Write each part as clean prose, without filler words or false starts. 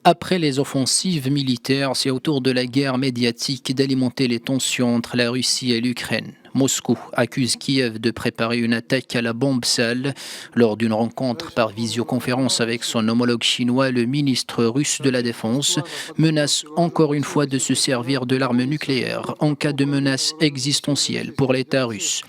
Après les offensives militaires, c'est au tour de la guerre médiatique d'alimenter les tensions entre la Russie et l'Ukraine. Moscou accuse Kiev de préparer une attaque à la bombe sale. Lors d'une rencontre par visioconférence avec son homologue chinois, le ministre russe de la Défense menace encore une fois de se servir de l'arme nucléaire en cas de menace existentielle pour l'État russe.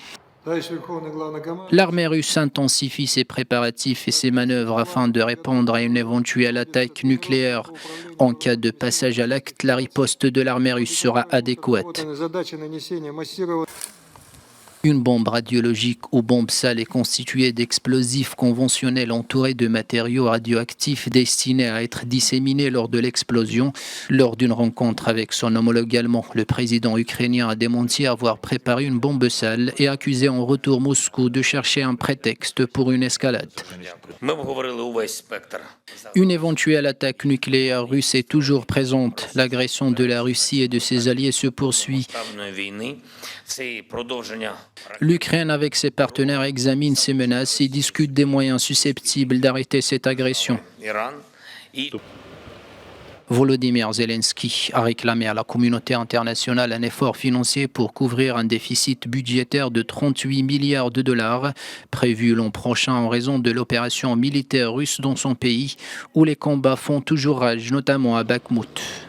L'armée russe intensifie ses préparatifs et ses manœuvres afin de répondre à une éventuelle attaque nucléaire. En cas de passage à l'acte, la riposte de l'armée russe sera adéquate. Une bombe radiologique ou bombe sale est constituée d'explosifs conventionnels entourés de matériaux radioactifs destinés à être disséminés lors de l'explosion. Lors d'une rencontre avec son homologue allemand, le président ukrainien a démenti avoir préparé une bombe sale et accusé en retour Moscou de chercher un prétexte pour une escalade. Une éventuelle attaque nucléaire russe est toujours présente. L'agression de la Russie et de ses alliés se poursuit. L'Ukraine, avec ses partenaires, examine ces menaces et discute des moyens susceptibles d'arrêter cette agression. Volodymyr Zelensky a réclamé à la communauté internationale un effort financier pour couvrir un déficit budgétaire de 38 milliards de dollars prévu l'an prochain en raison de l'opération militaire russe dans son pays où les combats font toujours rage, notamment à Bakhmout.